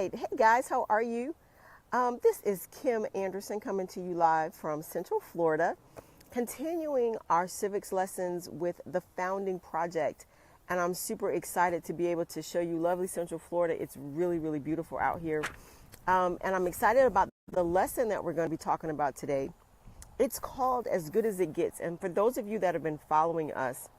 right. Hey guys, how are you? This is Kim Anderson coming to you live from Central Florida, continuing our civics lessons with the Founding Project. And I'm super excited to be able to show you lovely Central Florida. It's really, really beautiful out here. And I'm excited about the lesson that we're going to be talking about today. It's called As Good as It Gets. And for those of you that have been following us,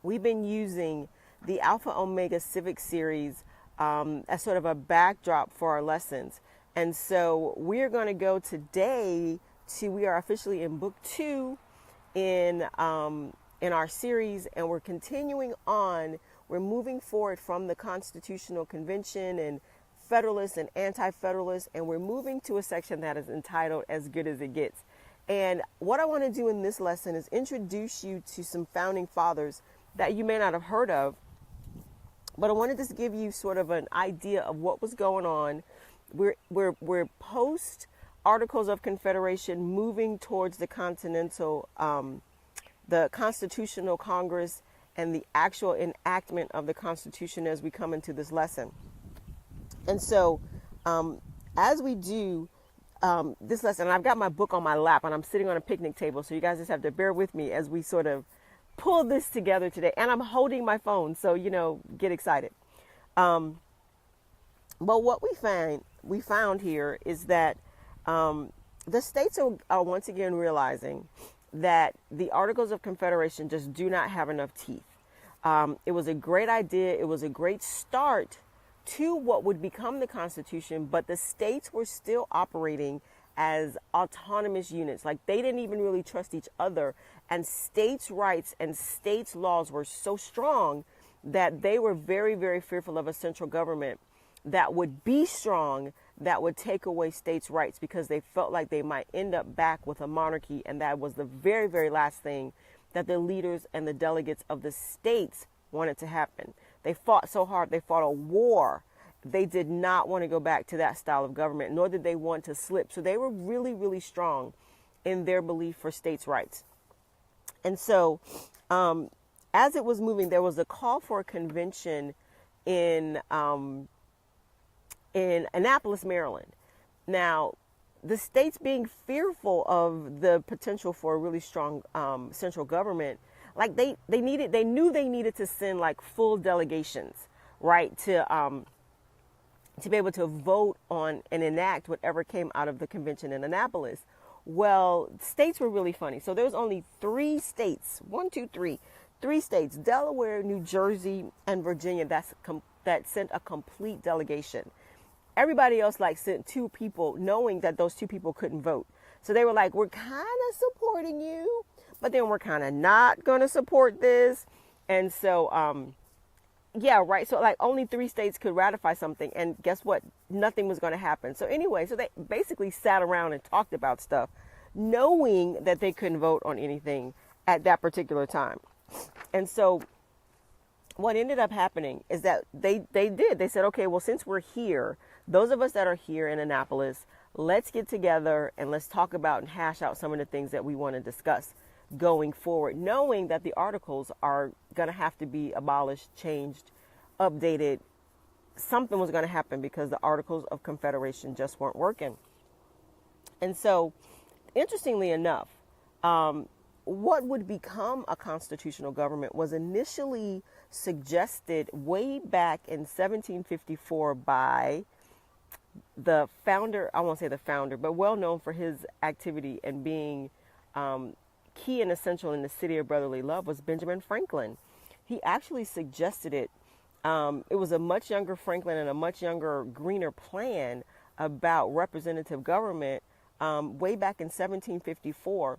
we've been using the Alpha Omega Civics series as sort of a backdrop for our lessons. And so we're going to go today we are officially in book 2 in our series, and we're continuing on. We're moving forward from the Constitutional Convention and Federalists and Anti-Federalists, and we're moving to a section that is entitled As Good as It Gets. And what I want to do in this lesson is introduce you to some founding fathers that you may not have heard of, but I wanted to give you sort of an idea of what was going on. We're post Articles of Confederation, moving towards the the Constitutional Congress and the actual enactment of the Constitution as we come into this lesson. And so, as we do this lesson, and I've got my book on my lap and I'm sitting on a picnic table, so you guys just have to bear with me as we sort of pull this together today. And I'm holding my phone, so, get excited. But what we found here is that the states are once again realizing that the Articles of Confederation just do not have enough teeth. It was a great idea. It was a great start to what would become the Constitution, but the states were still operating as autonomous units. Like, they didn't even really trust each other, and states' rights and states' laws were so strong that they were very, very fearful of a central government that would be strong, that would take away states' rights, because they felt like they might end up back with a monarchy. And that was the very, very last thing that the leaders and the delegates of the states wanted to happen. They fought so hard. They fought a war. They did not want to go back to that style of government, nor did they want to slip. So they were really, really strong in their belief for states' rights. And so as it was moving, there was a call for a convention in Annapolis, Maryland. Now, the states, being fearful of the potential for a really strong central government, like they knew they needed to send like full delegations, right, to be able to vote on and enact whatever came out of the convention in Annapolis. Well, states were really funny. So there was only 3 states, 3 states, Delaware, New Jersey, and Virginia, that sent a complete delegation. Everybody else sent 2 people, knowing that those 2 people couldn't vote. So they were like, we're kind of supporting you, but then we're kind of not going to support this. And so, yeah, right. So only 3 states could ratify something. And guess what? Nothing was going to happen. So anyway, so they basically sat around and talked about stuff, knowing that they couldn't vote on anything at that particular time. And so what ended up happening is that they said, okay, well, since we're here, those of us that are here in Annapolis, let's get together and let's talk about and hash out some of the things that we want to discuss going forward, knowing that the articles are going to have to be abolished, changed, updated. Something was going to happen because the Articles of Confederation just weren't working. And so, interestingly enough, what would become a constitutional government was initially suggested way back in 1754 by the founder, I won't say the founder, but well known for his activity and being key and essential in the city of brotherly love, was Benjamin Franklin. He actually suggested it. It was a much younger Franklin and a much younger, greener plan about representative government way back in 1754.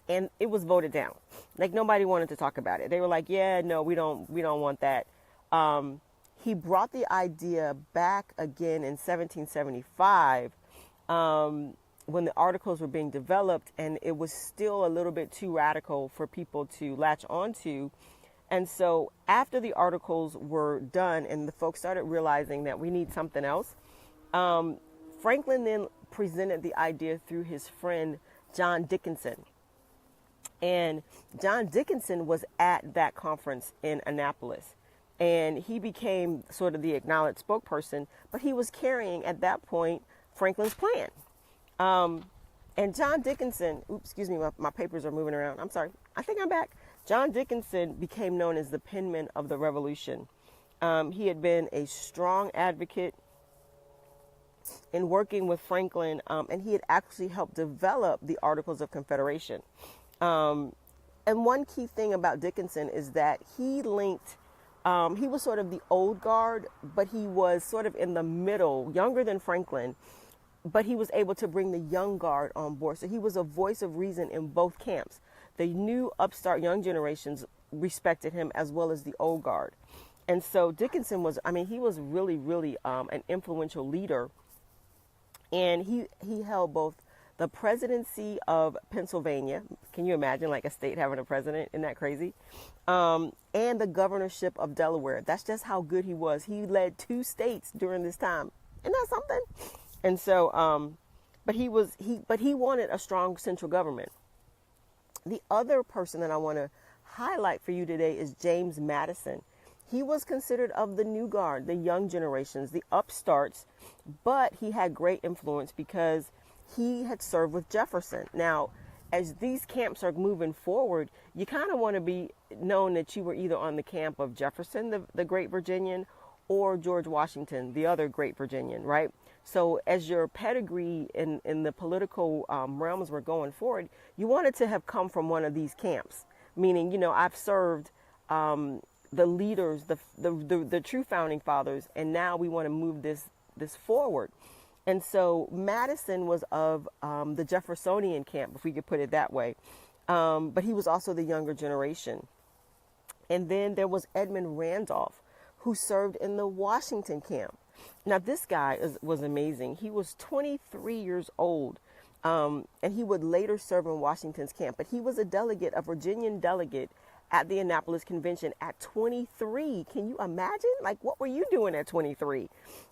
And it was voted down. Like, nobody wanted to talk about it. They were like, yeah, no, we don't want that. He brought the idea back again in 1775 when the articles were being developed, and it was still a little bit too radical for people to latch onto. And so after the articles were done and the folks started realizing that we need something else, Franklin then presented the idea through his friend John Dickinson. And John Dickinson was at that conference in Annapolis. and he became sort of the acknowledged spokesperson, but he was carrying at that point Franklin's plan. And John Dickinson, excuse me, my papers are moving around. I'm sorry. I think I'm back. John Dickinson became known as the penman of the revolution. He had been a strong advocate in working with Franklin, and he had actually helped develop the Articles of Confederation. And one key thing about Dickinson is that he linked, he was sort of the old guard, but he was sort of in the middle, younger than Franklin, but he was able to bring the young guard on board. So he was a voice of reason in both camps. The new upstart young generations respected him as well as the old guard. And so Dickinson was, he was really, really an influential leader. And he held both the presidency of Pennsylvania. Can you imagine like a state having a president? Isn't that crazy? And the governorship of Delaware. That's just how good he was. He led 2 states during this time. Isn't that something? And so, but he wanted a strong central government. The other person that I want to highlight for you today is James Madison. He was considered of the new guard, the young generations, the upstarts, but he had great influence because he had served with Jefferson. Now, as these camps are moving forward, you kind of want to be known that you were either on the camp of Jefferson, the great Virginian, or George Washington, the other great Virginian, right? So as your pedigree in the political realms were going forward, you wanted to have come from one of these camps, meaning, I've served the leaders, the true founding fathers, and now we want to move this forward. And so Madison was of the Jeffersonian camp, if we could put it that way, but he was also the younger generation. And then there was Edmund Randolph, who served in the Washington camp. Now, this guy was amazing. He was 23 years old, and he would later serve in Washington's camp. But he was a Virginian delegate at the Annapolis Convention at 23. Can you imagine? Like, what were you doing at 23?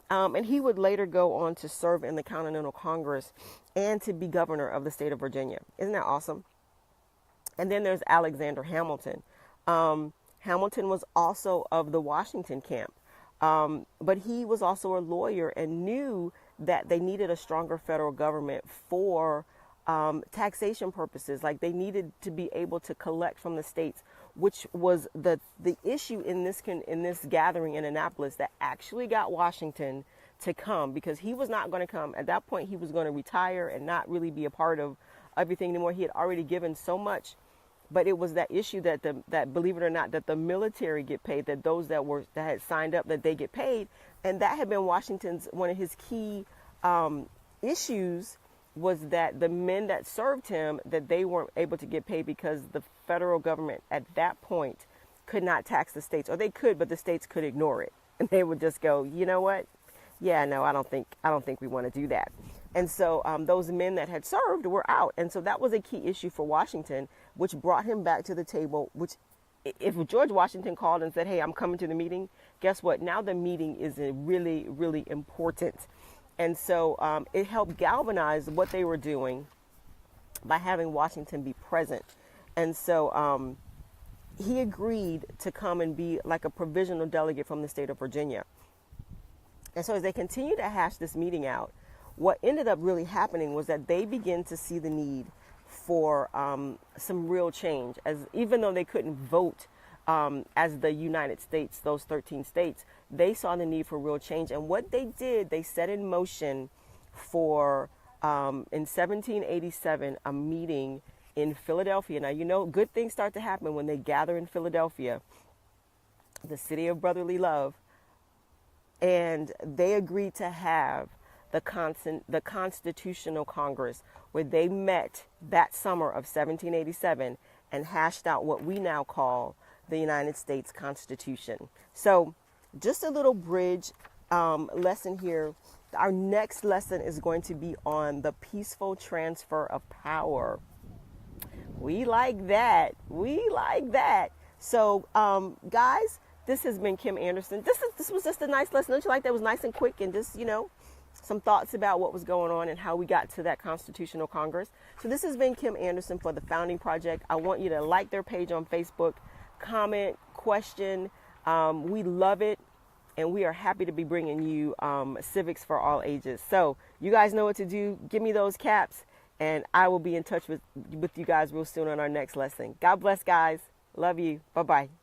And he would later go on to serve in the Continental Congress and to be governor of the state of Virginia. Isn't that awesome? And then there's Alexander Hamilton. Hamilton was also of the Washington camp. But he was also a lawyer and knew that they needed a stronger federal government for taxation purposes. Like, they needed to be able to collect from the states, which was the issue in this gathering in Annapolis that actually got Washington to come, because he was not going to come. At that point, he was going to retire and not really be a part of everything anymore. He had already given so much. But it was that issue that believe it or not, that the military get paid, that those that had signed up, that they get paid. And that had been Washington's, one of his key issues, was that the men that served him, that they weren't able to get paid because the federal government at that point could not tax the states, or they could, but the states could ignore it. And they would just go, you know what? Yeah, no, I don't think we want to do that. And so those men that had served were out. And so that was a key issue for Washington, which brought him back to the table, which if George Washington called and said, hey, I'm coming to the meeting, guess what? Now the meeting is really, really important. And so it helped galvanize what they were doing by having Washington be present. And so he agreed to come and be like a provisional delegate from the state of Virginia. And so as they continued to hash this meeting out, what ended up really happening was that they began to see the need for some real change. As even though they couldn't vote as the United States, those 13 states, they saw the need for real change. And what they did, they set in motion for, in 1787, a meeting in Philadelphia. Now, good things start to happen when they gather in Philadelphia, the city of brotherly love. And they agreed to have the Constitutional Congress, where they met that summer of 1787 and hashed out what we now call the United States Constitution. So just a little bridge lesson here. Our next lesson is going to be on the peaceful transfer of power. We like that. We like that. So, guys, this has been Kim Anderson. This was just a nice lesson. Don't you like that? It was nice and quick, and just, some thoughts about what was going on and how we got to that Constitutional Congress. So this has been Kim Anderson for the Founding Project. I want you to like their page on Facebook, comment, question, We love it, and we are happy to be bringing you civics for all ages. So you guys know what to do. Give me those caps, and I will be in touch with you guys real soon on our next lesson. God bless, guys. Love you. Bye-bye.